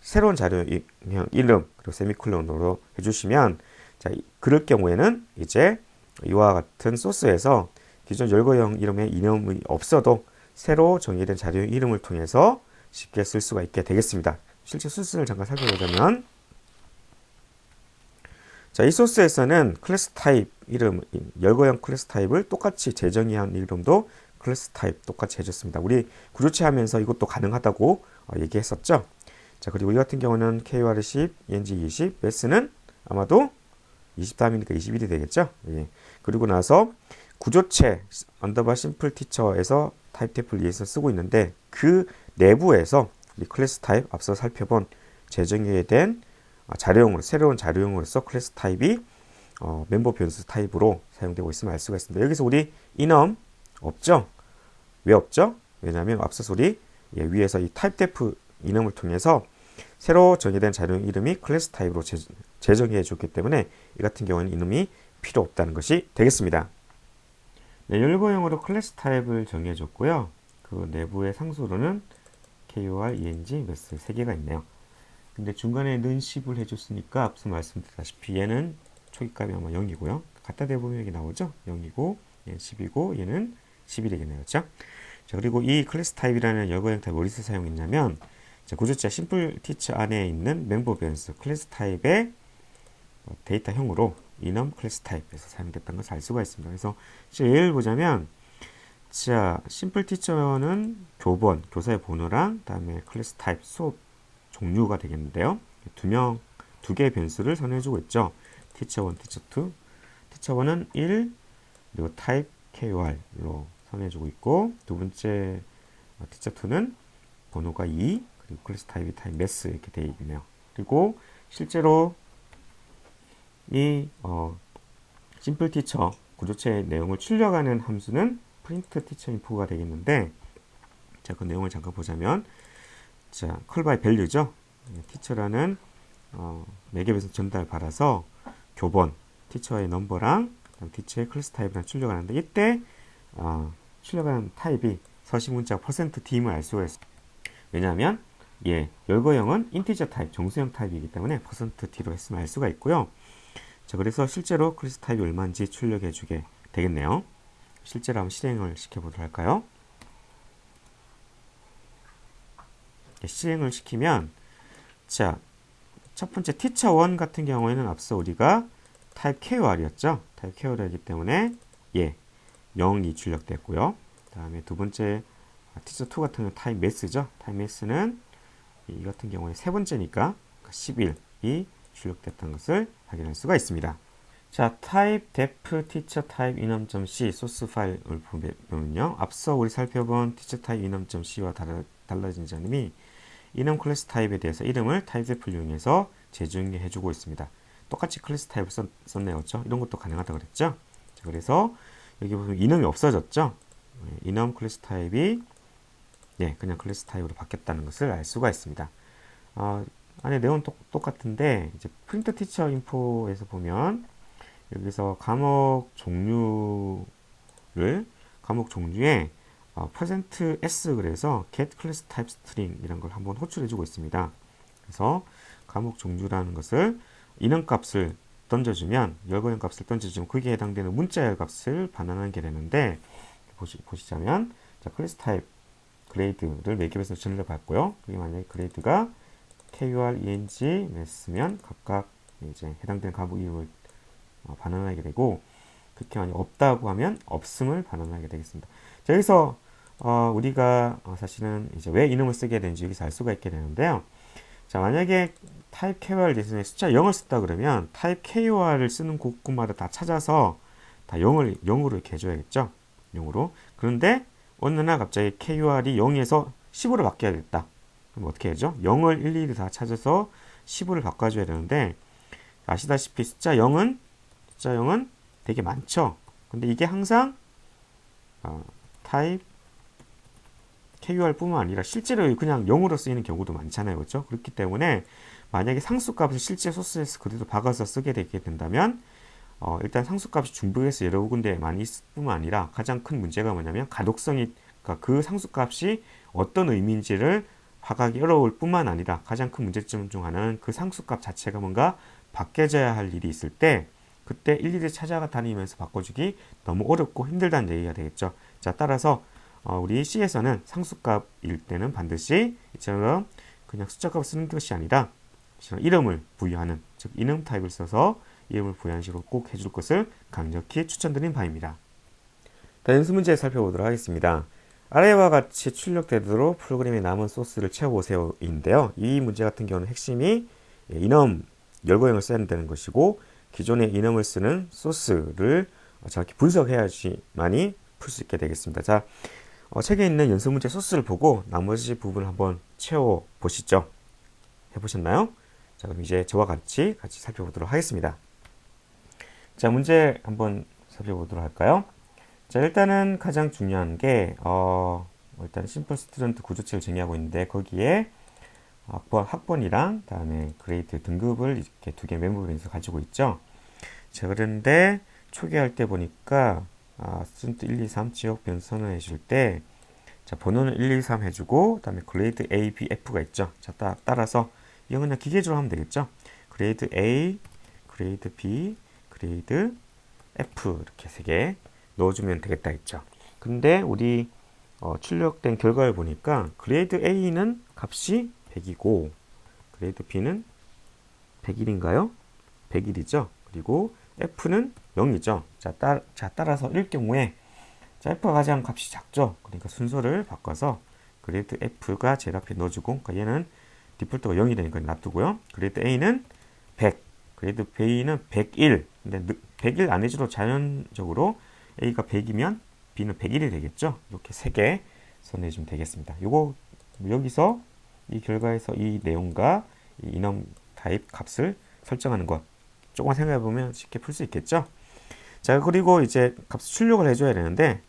새로운 자료형 이름 그리고 세미콜론으로 해주시면 자, 그럴 경우에는 이제 이와 같은 소스에서 기존 열거형 이름에 이름이 없어도 새로 정의된 자료형 이름을 통해서 쉽게 쓸 수가 있게 되겠습니다. 실제 소스를 잠깐 살펴보자면 자, 이 소스에서는 클래스 타입 이름 열거형 클래스 타입을 똑같이 재정의한 이름도 클래스 타입 똑같이 해줬습니다. 우리 구조체 하면서 이것도 가능하다고 얘기했었죠. 자, 그리고 이 같은 경우는 KUR 10, ENG 20, S는 아마도 23이니까 21이 되겠죠. 예. 그리고 나서 구조체 언더바 심플 티처에서 타입 def를 위해서 쓰고 있는데 그 내부에서 이 클래스 타입 앞서 살펴본 재정의된 자료형으로 새로운 자료형으로서 클래스 타입이 멤버 변수 타입으로 사용되고 있음을 알 수가 있습니다. 여기서 우리 인원 없죠? 왜 없죠? 왜냐하면 앞서서 우리 위에서 이 타입 def 이름을 통해서 새로 정의된 자료형 이름이 클래스 타입으로 재정의해 줬기 때문에 이 같은 경우는 이름이 필요 없다는 것이 되겠습니다. 네, 열거형으로 클래스 타입을 정의해 줬고요. 그 내부의 상수로는 KUR, ENG, MES 3개가 있네요. 근데 중간에 는 10을 해줬으니까 앞서 말씀드렸다시피 얘는 초기값이 아마 0이고요. 갖다 대보면 여기 나오죠? 0이고 얘는 10이고 얘는 11이겠네요. 그렇죠? 자, 그리고 이 클래스 타입이라는 열거형 타입 어디서 사용했냐면 구조체 심플 티처 안에 있는 멤버 변수 클래스 타입의 데이터형으로 이넘 클래스 타입에서 사용됐다는 것을 알 수가 있습니다. 그래서 예를 보자면 자, 심플 티처는 교본, 교사의 번호랑 그다음에 클래스 타입 수업 종류가 되겠는데요. 두 개의 변수를 선호해주고 있죠. 티처 1, 티처 2. 티처 1은 1, 그리고 타입 KUR로 선호해주고 있고 두 번째 티처 2는 번호가 2, 그리고 클래스 타입이 타입 MES 이렇게 되어 있네요. 그리고 실제로 이 심플 티처 구조체의 내용을 출력하는 함수는 프린트 티처 인포가 되겠는데 자, 그 내용을 잠깐 보자면 자, call by value죠. 티처라는 매개변수 전달 받아서 교본 티처의 넘버랑 티처의 클래스 타입이랑 출력하는데 이때 출력하는 타입이 서식 문자 %d임을 알 수가 있습니다. 왜냐하면 열거형은 인티저 타입, 정수형 타입이기 때문에 %d로 했으면 알 수가 있고요. 자, 그래서 실제로 클래스 타입이 얼마인지 출력해 주게 되겠네요. 실제로 한번 실행을 시켜보도록 할까요? 실행을 시키면, 자, 첫 번째 teacher1 같은 경우에는 앞서 우리가 타입 KOR이었죠. 타입 KOR이기 때문에 예, 0이 출력됐고요. 그 다음에 두 번째 teacher2 같은 경우는 타입 math죠. 타입 math는 이 같은 경우에 세 번째니까 11이 출력됐다는 것을 확인할 수가 있습니다. 자, 타입 def teacher type enum.c 소스 파일을 보면요. 앞서 우리 살펴본 teacher type enum.c와 달라진 점이 enum 클래스 타입에 대해서 이름을 타입 def를 이용해서 재정의해주고 있습니다. 똑같이 클래스 타입을 썼네요. 그렇죠? 이런 것도 가능하다고 그랬죠? 자, 그래서 여기 보면 enum이 없어졌죠? enum 클래스 타입이 그냥 클래스 타입으로 바뀌었다는 것을 알 수가 있습니다. 안에 내용은 똑같은데 이제 프린트 티처 인포에서 보면 여기서 과목 종류에 %s 그래서 get class type string 이런 걸 한번 호출해주고 있습니다. 그래서 과목 종류라는 것을 인원값을 던져주면 열거형 값을 던져주면 그게 해당되는 문자열 값을 반환하는 게 되는데 보시자면 자, 클래스 타입 그레이드를 매개별에서 전을 받고요. 그게 만약에 그레이드가 KUR, ENG, MES면 각각 이제 해당되는 과목 이름을 반환하게 되고 그렇게 만약 없다고 하면 없음을 반환하게 되겠습니다. 자, 여기서 우리가 사실은 이제 왜 이름을 쓰게 되는지 여기서 알 수가 있게 되는데요. 자, 만약에 타입 KUR 대신에 숫자 0을 썼다 그러면 타입 KUR을 쓰는 곳마다 다 찾아서 다 0으로 이렇게 해줘야겠죠. 0으로. 그런데 어느 날 갑자기 KUR이 0에서 10으로 바뀌어야겠다. 그럼 어떻게 해야죠? 0을 일일이 다 찾아서 10으로 바꿔줘야 되는데 아시다시피 숫자 0은 되게 많죠. 근데 이게 항상 타입 KUR 뿐만 아니라 실제로 그냥 0으로 쓰이는 경우도 많잖아요. 그렇죠? 그렇기 때문에 만약에 상수값을 실제 소스에서 그대로 박아서 쓰게 되게 된다면 일단 상수값이 중복해서 여러 군데 많이 있을 뿐만 아니라 가장 큰 문제가 뭐냐면 가독성이 그러니까 그 상수값이 어떤 의미인지를 파악하기 어려울 뿐만 아니라 가장 큰 문제점 중 하나는 그 상수값 자체가 뭔가 바뀌어져야 할 일이 있을 때 그때 일일이 찾아가 다니면서 바꿔주기 너무 어렵고 힘들다는 얘기가 되겠죠. 자, 따라서 우리 C에서는 상수값일 때는 반드시 이처럼 그냥 숫자값을 쓰는 것이 아니라 이름을 부여하는 즉 enum 타입을 써서 이름을 부여하는 식으로 꼭 해줄 것을 강력히 추천드린 바입니다. 다음 연습 문제 살펴보도록 하겠습니다. 아래와 같이 출력되도록 프로그램에 남은 소스를 채워보세요인데요. 이 문제 같은 경우는 핵심이 enum 열거형을 써야 되는 것이고 기존의 enum을 쓰는 소스를 정확히 분석해야지만이 풀 수 있게 되겠습니다. 자, 책에 있는 연습 문제 소스를 보고 나머지 부분을 한번 채워보시죠. 해보셨나요? 자, 그럼 이제 저와 같이 살펴보도록 하겠습니다. 자, 문제 한번 살펴보도록 할까요? 자, 일단은 가장 중요한 게 일단 심플 스튜던트 구조체를 정의하고 있는데 거기에 학번이랑 다음에 그레이드 등급을 이렇게 두 개 멤버별에서 가지고 있죠. 자, 그런데 초기할 때 보니까 스튜던트 1, 2, 3 지역 변선을 해줄 때 자, 번호는 1, 2, 3 해주고 그다음에 그레이드 A, B, F가 있죠. 자, 따라서 이건 그냥 기계적으로 하면 되겠죠. 그레이드 A, 그레이드 B, 그레이드 F 이렇게 세 개 넣어주면 되겠다 했죠. 근데 우리 출력된 결과를 보니까 그레이드 A는 값이 100이고 그레이드 B는 101인가요? 101이죠. 그리고 F는 0이죠. 자, 따라서 일 경우에 자, F가 가장 값이 작죠. 그러니까 순서를 바꿔서 그레이드 F가 제일 앞에 넣어주고 그러니까 얘는 디폴트가 0이 되니까 놔두고요. 그레이드 A는 100, 그레이드 B는 101. 근데 101 안 해줘도 자연적으로 A가 100이면 B는 101이 되겠죠. 이렇게 세 개 써내주면 되겠습니다. 요거 여기서 이 결과에서 이 내용과 이 enum 타입 값을 설정하는 것 조금만 생각해보면 쉽게 풀 수 있겠죠. 자, 그리고 이제 값을 출력을 해줘야 되는데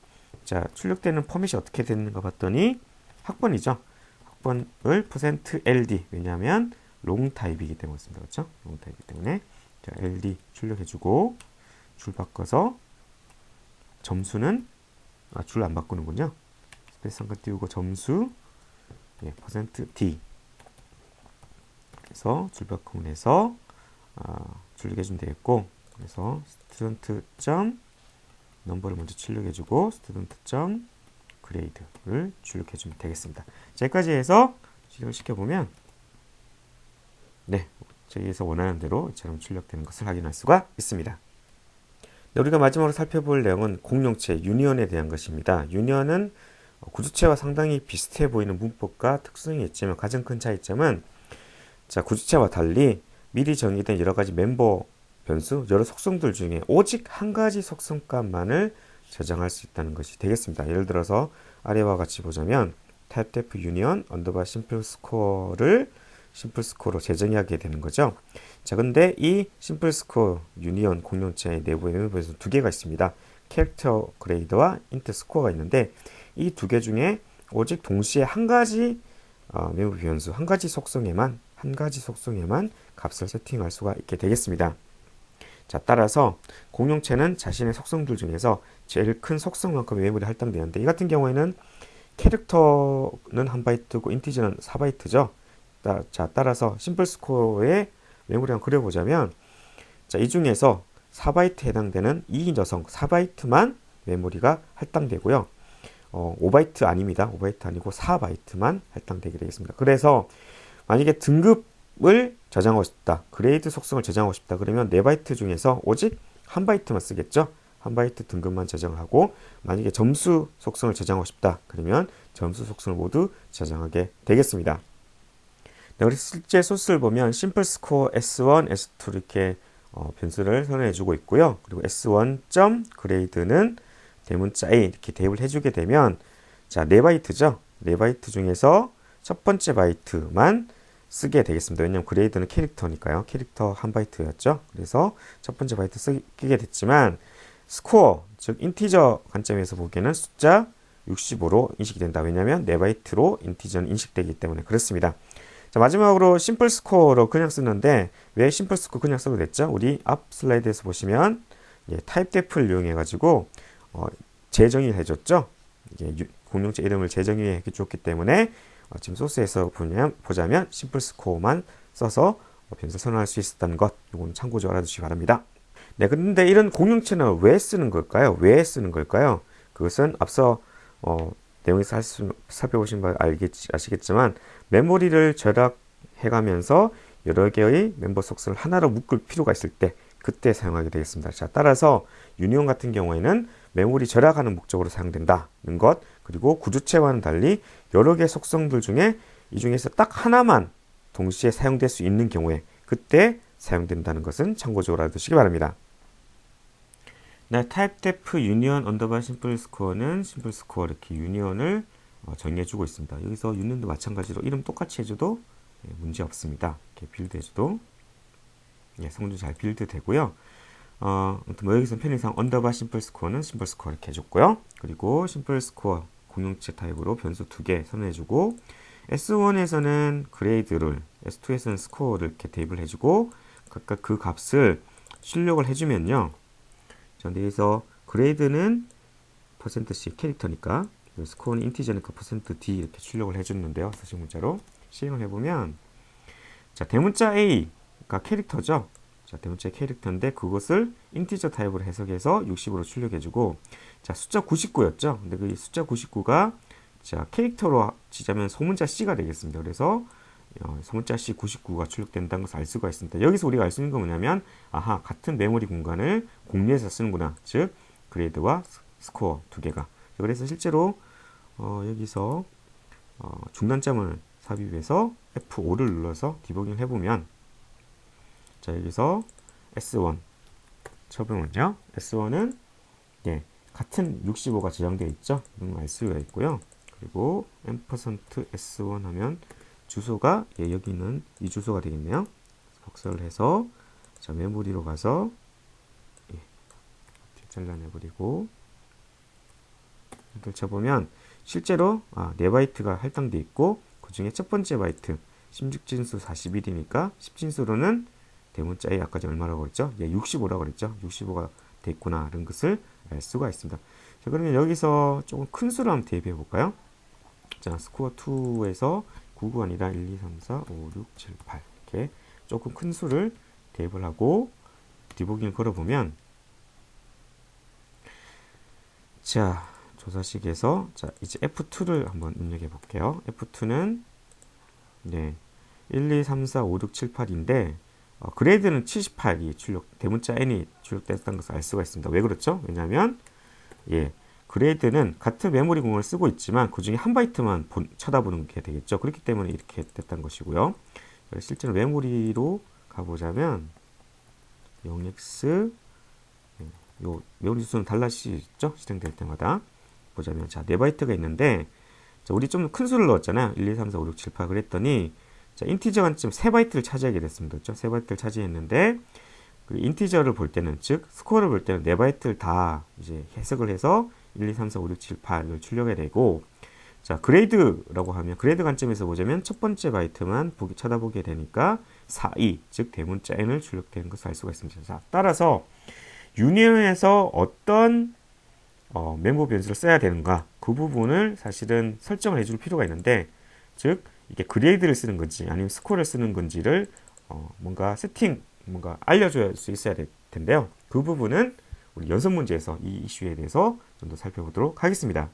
자, 출력되는 포맷이 어떻게 되는가 봤더니 학번이죠. 학번을 %LD 왜냐하면 롱 타입이기 때문에 씁니다. 그렇죠? 롱 타입이기 때문에 자, LD 출력해주고 줄 바꿔서 점수는 줄 안 바꾸는군요. 스페이스 한칸 띄우고 점수 %D 그래서 줄 바꾸면 해서 출력해주면 되겠고 그래서 스튜던트 점 넘버를 먼저 출력해주고 스튜던트 점 그레이드를 출력해주면 되겠습니다. 자, 여기까지 해서 실행을 시켜보면 네, 저기에서 원하는 대로 이처럼 출력되는 것을 확인할 수가 있습니다. 네, 우리가 마지막으로 살펴볼 내용은 공용체 유니언에 대한 것입니다. 유니언은 구주체와 상당히 비슷해 보이는 문법과 특성이 있지만 가장 큰 차이점은 자, 구주체와 달리 미리 정의된 여러 가지 멤버 변수, 여러 속성들 중에 오직 한 가지 속성값만을 저장할 수 있다는 것이 되겠습니다. 예를 들어서 아래와 같이 보자면 typedef union underbar simple score를 심플 스코어로 재정의하게 되는 거죠. 자, 근데 이 심플 스코어 유니언 공용체의 내부에 멤버에서 두 개가 있습니다. 캐릭터 그레이드와 인트 스코어가 있는데 이 두 개 중에 오직 동시에 한 가지 멤버 변수, 한 가지 속성에만 값을 세팅할 수가 있게 되겠습니다. 자, 따라서 공용체는 자신의 속성들 중에서 제일 큰 속성만큼 메모리 할당되는데 이 같은 경우에는 캐릭터는 1바이트고 인티저는 4바이트죠. 자, 따라서 심플 스코어의 메모리 한번 그려보자면 자, 이 중에서 4바이트 해당되는 이 녀석 4바이트만 메모리가 할당되고요. 5바이트 아닙니다. 5바이트 아니고 4바이트만 할당되게 되겠습니다. 그래서 만약에 등급을 저장하고 싶다. 그레이드 속성을 저장하고 싶다. 그러면 4바이트 중에서 오직 1바이트만 쓰겠죠. 1바이트 등급만 저장하고 만약에 점수 속성을 저장하고 싶다. 그러면 점수 속성을 모두 저장하게 되겠습니다. 네, 우리 실제 소스를 보면 심플 스코어 S1, S2 이렇게 변수를 선언해주고 있고요. 그리고 S1.grade는 대문자 A 이렇게 대입을 해주게 되면 자, 4바이트죠. 4바이트 중에서 첫 번째 바이트만 쓰게 되겠습니다. 왜냐하면 그레이드는 캐릭터니까요. 캐릭터 1바이트였죠. 그래서 첫 번째 바이트 쓰게 됐지만 스코어, 즉 인티저 관점에서 보기에는 숫자 65로 인식이 된다. 왜냐하면 4바이트로 인티저는 인식되기 때문에 그렇습니다. 자, 마지막으로 심플 스코어로 그냥 쓰는데 왜 심플 스코어 그냥 써도 됐죠? 우리 앞 슬라이드에서 보시면 타입데프를 이용해 가지고 재정의를 해줬죠. 이게 공용체 이름을 재정의해 줬기 때문에 지금 소스에서 보자면 심플 스코어만 써서 변수 선언할 수 있었다는 것, 이건 참고적으로 알아두시기 바랍니다. 네, 근데 이런 공용체는 왜 쓰는 걸까요? 왜 쓰는 걸까요? 그것은 앞서 내용에서 살펴보신 바 아시겠지만 메모리를 절약해가면서 여러 개의 멤버 속성을 하나로 묶을 필요가 있을 때 그때 사용하게 되겠습니다. 자, 따라서 유니온 같은 경우에는 메모리 절약하는 목적으로 사용된다는 것, 그리고 구주체와는 달리 여러 개의 속성들 중에 이 중에서 딱 하나만 동시에 사용될 수 있는 경우에 그때 사용된다는 것은 참고적으로 알아두시기 바랍니다. 네, typedef union underbar simple score는 심플 스코어 이렇게 유니온을 정의해주고 있습니다. 여기서 유니온도 마찬가지로 이름 똑같이 해줘도 문제 없습니다. 이렇게 빌드 해줘도 성질 잘 빌드 되고요. 아무튼 뭐 여기서 편의상 underbar simple score는 심플 스코어 이렇게 해줬고요. 그리고 심플 스코어 공용체 타입으로 변수 2개 선언해주고 S1에서는 그레이드를, S2에서는 스코어를 이렇게 대입을 해주고 각각 그 값을 출력을 해주면요. 자, 여기서 그레이드는 %C 캐릭터니까 스코어는 인티저니까 %D 이렇게 출력을 해줬는데요. 서식 문자로 시행을 해보면 자, 대문자 A가 캐릭터죠. 자, 대문자 캐릭터인데 그것을 인티저 타입으로 해석해서 60으로 출력해주고 자, 숫자 99였죠. 근데 그 숫자 99가 자, 캐릭터로 치자면 소문자 C가 되겠습니다. 그래서 소문자 C 99가 출력된다는 것을 알 수가 있습니다. 여기서 우리가 알 수 있는 건 뭐냐면 아하, 같은 메모리 공간을 공유해서 쓰는구나. 즉 그레이드와 스코어 두 개가. 그래서 실제로 여기서 중단점을 삽입해서 F5를 눌러서 디버깅을 해보면 자, 여기서 S1 쳐보면요. S1은 같은 65가 저장되어 있죠. 이런 걸 알 수가 있고요. 그리고 %S1 하면 주소가 여기 있는 이 주소가 되겠네요. 복사를 해서 자, 메모리로 가서 잘라내버리고 이렇게 쳐보면 실제로 4바이트가 할당되어 있고 그 중에 첫 번째 바이트 16진수 41이니까 10진수로는 대문자 A 아까 전에 얼마라고 그랬죠? 65라고 그랬죠? 65가 돼 있구나 이런 것을 알 수가 있습니다. 자, 그러면 여기서 조금 큰 수를 한번 대입해 볼까요? 자, 스코어 2에서 99가 아니라 1, 2, 3, 4, 5, 6, 7, 8 이렇게 조금 큰 수를 대입을 하고 디버깅을 걸어보면 자, 조사식에서 자, 이제 F2를 한번 입력해 볼게요. F2는 네, 1, 2, 3, 4, 5, 6, 7, 8인데 그레이드는 78이 대문자 n이 출력됐다는 것을 알 수가 있습니다. 왜 그렇죠? 왜냐하면 예, 그레이드는 같은 메모리 공간을 쓰고 있지만 그 중에 한 바이트만 쳐다보는 게 되겠죠. 그렇기 때문에 이렇게 됐던 것이고요. 실제로 메모리로 가보자면 0x 요 메모리 수는 달라지죠. 실행될 때마다 보자면 자 4바이트가 있는데 자, 우리 좀 큰 수를 넣었잖아요. 1, 2, 3, 4, 5, 6, 7, 8 그랬더니 자, 인티저 관점 3바이트를 차지하게 됐습니다. 그렇죠? 3바이트를 차지했는데 그 인티저를 볼 때는 즉 스코어를 볼 때는 4바이트를 다 이제 해석을 해서 1, 2, 3, 4, 5, 6, 7, 8을 출력해 되고 자 그레이드라고 하면 그레이드 관점에서 보자면 첫 번째 바이트만 쳐다보게 되니까 4, 2, 즉 대문자 n을 출력되는 것을 알 수가 있습니다. 자, 따라서 유니온에서 어떤 멤버 변수를 써야 되는가 그 부분을 사실은 설정을 해줄 필요가 있는데 즉 이게 그레이드를 쓰는 건지 아니면 스코어를 쓰는 건지를 뭔가 뭔가 알려줄 수 있어야 될 텐데요. 그 부분은 우리 연습 문제에서 이 이슈에 대해서 좀 더 살펴보도록 하겠습니다.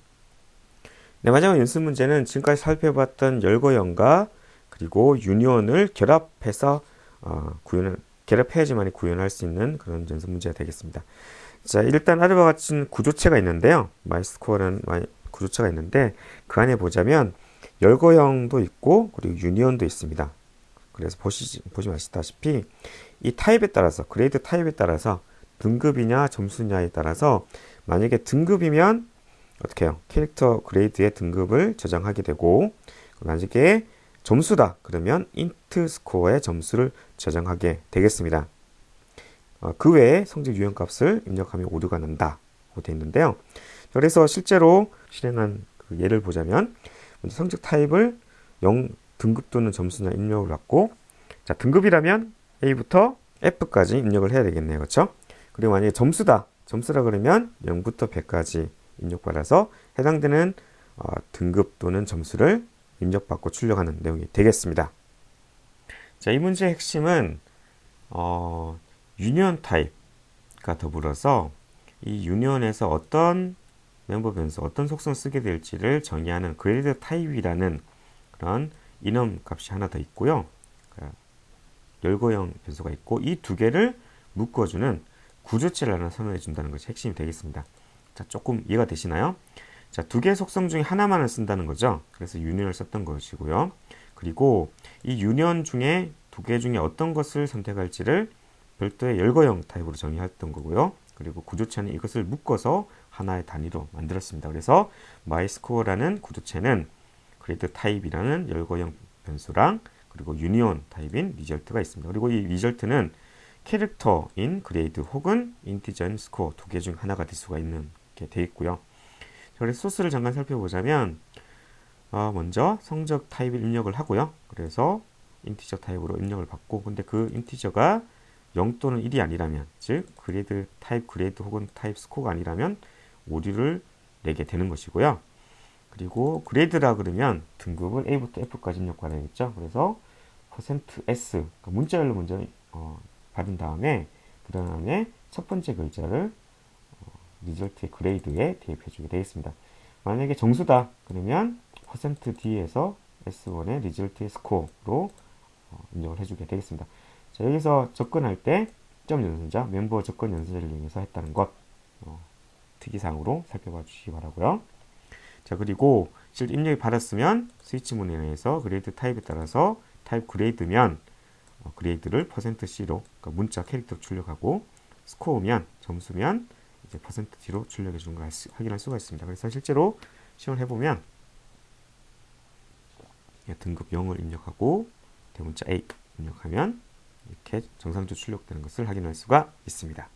네, 마지막 연습 문제는 지금까지 살펴봤던 열거형과 그리고 유니온을 결합해서 결합해야지만 구현할 수 있는 그런 연습 문제가 되겠습니다. 자, 일단 아래와 같은 구조체가 있는데요. 마이스코어라는 구조체가 있는데 그 안에 보자면 열거형도 있고 그리고 유니온도 있습니다. 그래서 보시면 아시다시피 이 타입에 따라서 그레이드 타입에 따라서 등급이냐 점수냐에 따라서 만약에 등급이면 어떻게 해요? 캐릭터 그레이드의 등급을 저장하게 되고 만약에 점수다 그러면 int 스코어의 점수를 저장하게 되겠습니다. 그 외에 성적 유형값을 입력하면 오류가 난다고 되어 있는데요. 그래서 실제로 실행한 그 예를 보자면 먼저 성적 타입을 0 등급 또는 점수냐 입력을 받고 자 등급이라면 A부터 F까지 입력을 해야 되겠네요. 그렇죠? 그리고 만약에 점수다 그러면 0부터 100까지 입력받아서 해당되는 등급 또는 점수를 입력받고 출력하는 내용이 되겠습니다. 자, 이 문제의 핵심은 유니온 타입과 더불어서 이 유니온에서 어떤 멤버 변수, 어떤 속성을 쓰게 될지를 정의하는 그레이드 타입이라는 그런 이넘 값이 하나 더 있고요. 열거형 변수가 있고 이 두 개를 묶어주는 구조체를 하나 선언해 준다는 것이 핵심이 되겠습니다. 자, 조금 이해가 되시나요? 자, 두 개의 속성 중에 하나만을 쓴다는 거죠. 그래서 유니온을 썼던 것이고요. 그리고 이 유니온 중에 두 개 중에 어떤 것을 선택할지를 별도의 열거형 타입으로 정의했던 거고요. 그리고 구조체는 이것을 묶어서 하나의 단위로 만들었습니다. 그래서 마이스코어라는 구조체는 그레이드 타입이라는 열거형 변수랑 그리고 유니온 타입인 리절트가 있습니다. 그리고 이 리절트는 캐릭터인 그레이드 혹은 인티저인 스코어 두 개 중 하나가 될 수가 있는 게 되어 있고요. 그래서 소스를 잠깐 살펴보자면 먼저 성적 타입을 입력을 하고요. 그래서 인티저 타입으로 입력을 받고 근데 그 인티저가 0 또는 1이 아니라면 즉 그레이드 타입 그레이드 혹은 타입 스코어가 아니라면 오류를 내게 되는 것이고요. 그리고 그레이드라 그러면 등급을 A부터 F까지 입력받아야겠죠. 그래서 %S 그러니까 문자열로 먼저 받은 다음에 그 다음에 첫 번째 글자를 리절트의 그레이드에 대입해 주게 되겠습니다. 만약에 정수다 그러면 %D에서 S1의 리절트의 스코어로 입력을 해주게 되겠습니다. 자, 여기서 접근할 때 점 연산자, 멤버 접근 연산자를 이용해서 했다는 것 특이사항으로 살펴봐 주시기 바라고요. 자, 그리고 실제 입력이 받았으면 스위치 문에 의해서 그레이드 타입에 따라서 타입 그레이드면 그레이드를 %C로 그러니까 문자 캐릭터 출력하고 스코어면 점수면 이제 %D로 출력해 주는 걸 확인할 수가 있습니다. 그래서 실제로 시험을 해보면 등급 0을 입력하고 대문자 A 입력하면 이렇게 정상적으로 출력되는 것을 확인할 수가 있습니다.